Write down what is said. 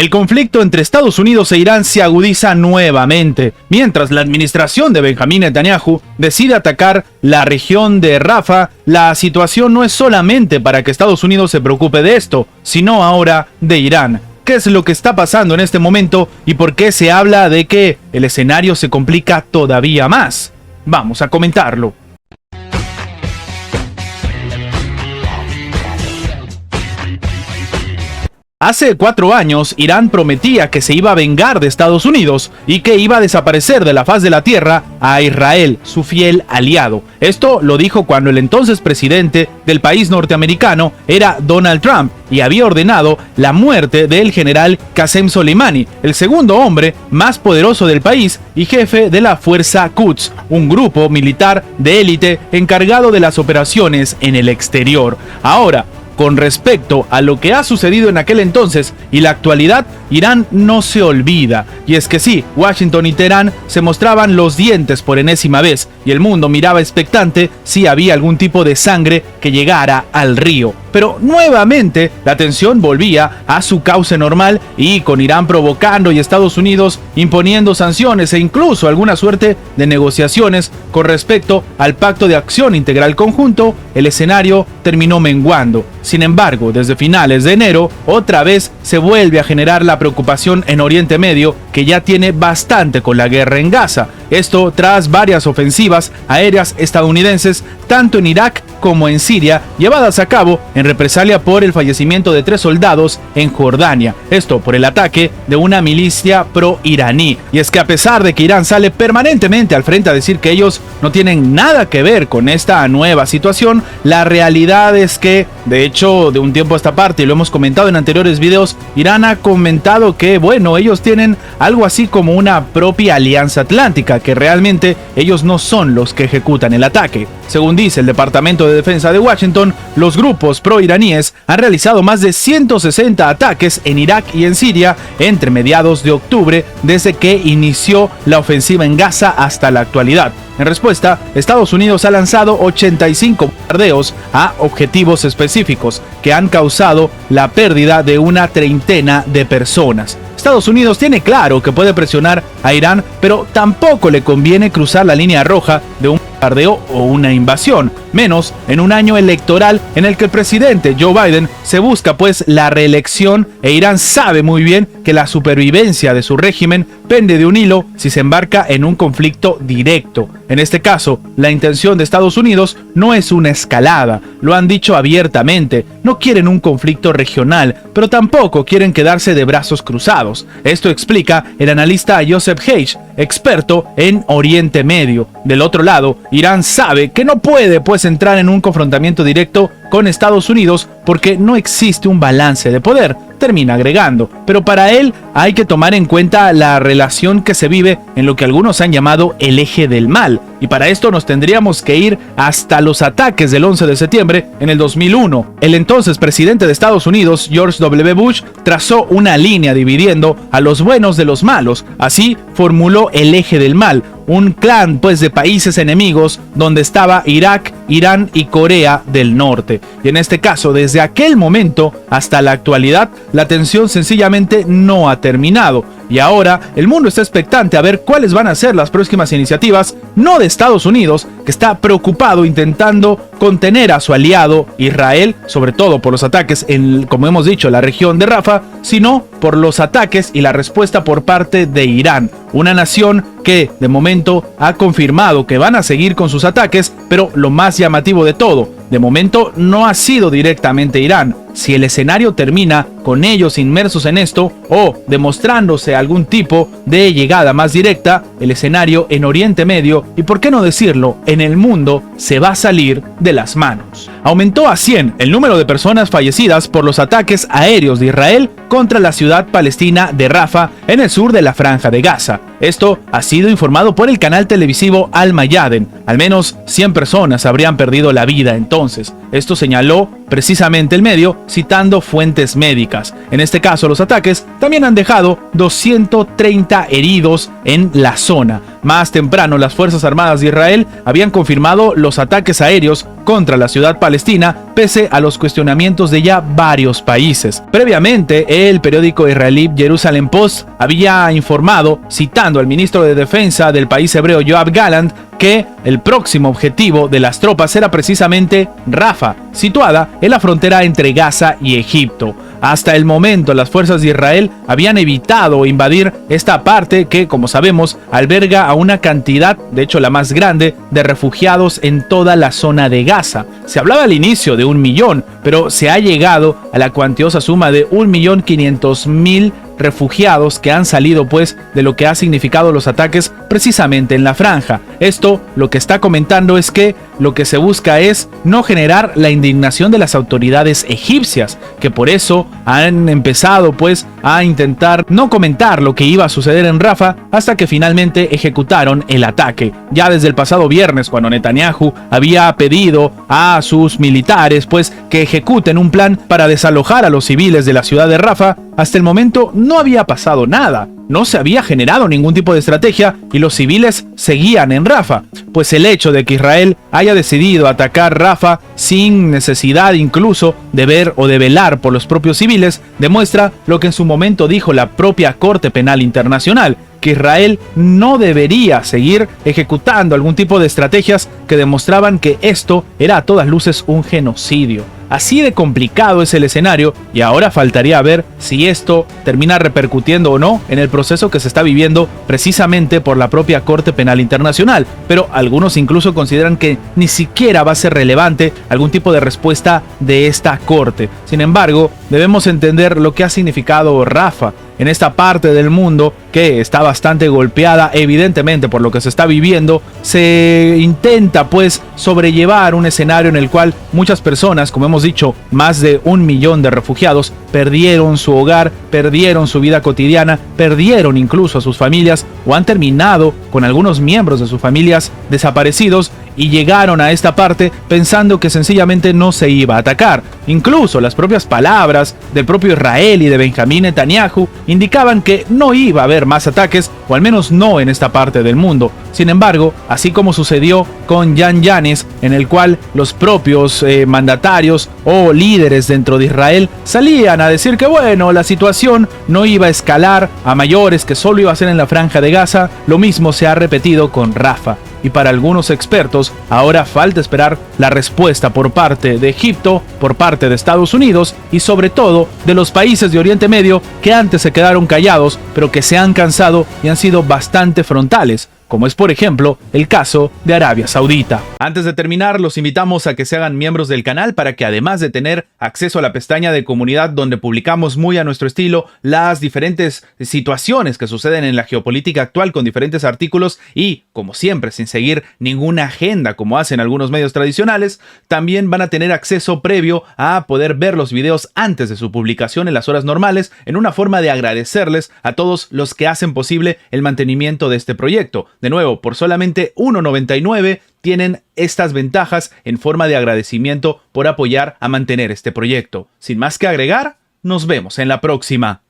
El conflicto entre Estados Unidos e Irán se agudiza nuevamente, mientras la administración de Benjamín Netanyahu decide atacar la región de Rafah. La situación no es solamente para que Estados Unidos se preocupe de esto, sino ahora de Irán. ¿Qué es lo que está pasando en este momento y por qué se habla de que el escenario se complica todavía más? Vamos a comentarlo. Hace 4 años, Irán prometía que se iba a vengar de Estados Unidos y que iba a desaparecer de la faz de la tierra a Israel, su fiel aliado. Esto lo dijo cuando el entonces presidente del país norteamericano era Donald Trump y había ordenado la muerte del general Qasem Soleimani, el segundo hombre más poderoso del país y jefe de la Fuerza Quds, un grupo militar de élite encargado de las operaciones en el exterior. Ahora, con respecto a lo que ha sucedido en aquel entonces y la actualidad, Irán no se olvida. Y es que sí, Washington y Teherán se mostraban los dientes por enésima vez y el mundo miraba expectante si había algún tipo de sangre que llegara al río. Pero nuevamente la tensión volvía a su cauce normal y con Irán provocando y Estados Unidos imponiendo sanciones e incluso alguna suerte de negociaciones con respecto al Pacto de Acción Integral Conjunto, el escenario terminó menguando. Sin embargo, desde finales de enero, otra vez se vuelve a generar la preocupación en Oriente Medio, que ya tiene bastante con la guerra en Gaza. Esto tras varias ofensivas aéreas estadounidenses, tanto en Irak como en Siria, llevadas a cabo en represalia por el fallecimiento de 3 soldados en Jordania. Esto por el ataque de una milicia pro-iraní. Y es que a pesar de que Irán sale permanentemente al frente a decir que ellos no tienen nada que ver con esta nueva situación, la realidad es que, de hecho, de un tiempo a esta parte, y lo hemos comentado en anteriores videos, Irán ha comentado que, bueno, ellos tienen algo así como una propia alianza atlántica, que realmente ellos no son los que ejecutan el ataque. Según dice el Departamento de Defensa de Washington, los grupos pro-iraníes han realizado más de 160 ataques en Irak y en Siria entre mediados de octubre, desde que inició la ofensiva en Gaza hasta la actualidad. En respuesta, Estados Unidos ha lanzado 85 bombardeos a objetivos específicos que han causado la pérdida de una treintena de personas. Estados Unidos tiene claro que puede presionar a Irán, pero tampoco le conviene cruzar la línea roja de un bombardeo o una invasión, menos en un año electoral en el que el presidente Joe Biden se busca pues la reelección, e Irán sabe muy bien que la supervivencia de su régimen pende de un hilo si se embarca en un conflicto directo. En este caso, la intención de Estados Unidos no es una escalada, lo han dicho abiertamente, no quieren un conflicto regional, pero tampoco quieren quedarse de brazos cruzados. Esto explica el analista Joseph Hage, experto en Oriente Medio. Del otro lado, Irán sabe que no puede pues entrar en un confrontamiento directo con Estados Unidos porque no existe un balance de poder, termina agregando, pero para él hay que tomar en cuenta la relación que se vive en lo que algunos han llamado el eje del mal, y para esto nos tendríamos que ir hasta los ataques del 11 de septiembre en el 2001. El entonces presidente de Estados Unidos, George W. Bush, trazó una línea dividiendo a los buenos de los malos, así formuló el eje del mal, un clan pues de países enemigos donde estaba Irak, Irán y Corea del Norte. Y en este caso, desde aquel momento hasta la actualidad, la tensión sencillamente no ha terminado. Y ahora el mundo está expectante a ver cuáles van a ser las próximas iniciativas, no de Estados Unidos, que está preocupado intentando contener a su aliado Israel, sobre todo por los ataques en, como hemos dicho, la región de Rafah, sino por los ataques y la respuesta por parte de Irán, una nación que de momento ha confirmado que van a seguir con sus ataques, pero lo más llamativo de todo, de momento no ha sido directamente Irán. Si el escenario termina con ellos inmersos en esto o demostrándose algún tipo de llegada más directa, el escenario en Oriente Medio y, por qué no decirlo, en el mundo se va a salir de las manos. Aumentó a 100 el número de personas fallecidas por los ataques aéreos de Israel contra la ciudad palestina de Rafah en el sur de la Franja de Gaza. Esto ha sido informado por el canal televisivo Al Mayadeen. Al menos 100 personas habrían perdido la vida entonces. Esto señaló precisamente el medio, citando fuentes médicas. En este caso, los ataques también han dejado 230 heridos en la zona. Más temprano, las Fuerzas Armadas de Israel habían confirmado los ataques aéreos contra la ciudad palestina, pese a los cuestionamientos de ya varios países. Previamente, el periódico israelí Jerusalem Post había informado, citando al ministro de Defensa del país hebreo Yoav Gallant, que el próximo objetivo de las tropas era precisamente Rafah, situada en la frontera entre Gaza y Egipto. Hasta el momento, las fuerzas de Israel habían evitado invadir esta parte que, como sabemos, alberga a una cantidad, de hecho la más grande, de refugiados en toda la zona de Gaza. Se hablaba al inicio de 1 millón, pero se ha llegado a la cuantiosa suma de 1.500.000 refugiados que han salido pues de lo que ha significado los ataques precisamente en la franja. Esto lo que está comentando es que lo que se busca es no generar la indignación de las autoridades egipcias, que por eso han empezado pues a intentar no comentar lo que iba a suceder en Rafah hasta que finalmente ejecutaron el ataque. Ya desde el pasado viernes, cuando Netanyahu había pedido a sus militares pues que ejecuten un plan para desalojar a los civiles de la ciudad de Rafah, hasta el momento no había pasado nada. No se había generado ningún tipo de estrategia y los civiles seguían en Rafah. Pues el hecho de que Israel haya decidido atacar Rafah sin necesidad incluso de ver o de velar por los propios civiles demuestra lo que en su momento dijo la propia Corte Penal Internacional, que Israel no debería seguir ejecutando algún tipo de estrategias que demostraban que esto era a todas luces un genocidio. Así de complicado es el escenario y ahora faltaría ver si esto termina repercutiendo o no en el proceso que se está viviendo precisamente por la propia Corte Penal Internacional. Pero algunos incluso consideran que ni siquiera va a ser relevante algún tipo de respuesta de esta corte. Sin embargo, debemos entender lo que ha significado Rafah en esta parte del mundo que está bastante golpeada evidentemente por lo que se está viviendo. Se intenta pues sobrellevar un escenario en el cual muchas personas, como hemos dicho, más de 1 millón de refugiados perdieron su hogar, perdieron su vida cotidiana, perdieron incluso a sus familias o han terminado con algunos miembros de sus familias desaparecidos y llegaron a esta parte pensando que sencillamente no se iba a atacar. Incluso las propias palabras del propio Israel y de Benjamín Netanyahu indicaban que no iba a haber más ataques, o al menos no en esta parte del mundo. Sin embargo, así como sucedió con Jan Yanis, en el cual los propios mandatarios o líderes dentro de Israel salían a decir que bueno, la situación no iba a escalar a mayores, que solo iba a ser en la franja de Gaza, lo mismo se ha repetido con Rafah. Y para algunos expertos, ahora falta esperar la respuesta por parte de Egipto, por parte de Estados Unidos y sobre todo de los países de Oriente Medio que antes se quedaron callados, pero que se han cansado y han sido bastante frontales, como es por ejemplo el caso de Arabia Saudita. Antes de terminar, los invitamos a que se hagan miembros del canal para que, además de tener acceso a la pestaña de comunidad donde publicamos muy a nuestro estilo las diferentes situaciones que suceden en la geopolítica actual con diferentes artículos y, como siempre, sin seguir ninguna agenda como hacen algunos medios tradicionales, también van a tener acceso previo a poder ver los videos antes de su publicación en las horas normales, en una forma de agradecerles a todos los que hacen posible el mantenimiento de este proyecto. De nuevo, por solamente $1.99 tienen estas ventajas en forma de agradecimiento por apoyar a mantener este proyecto. Sin más que agregar, nos vemos en la próxima.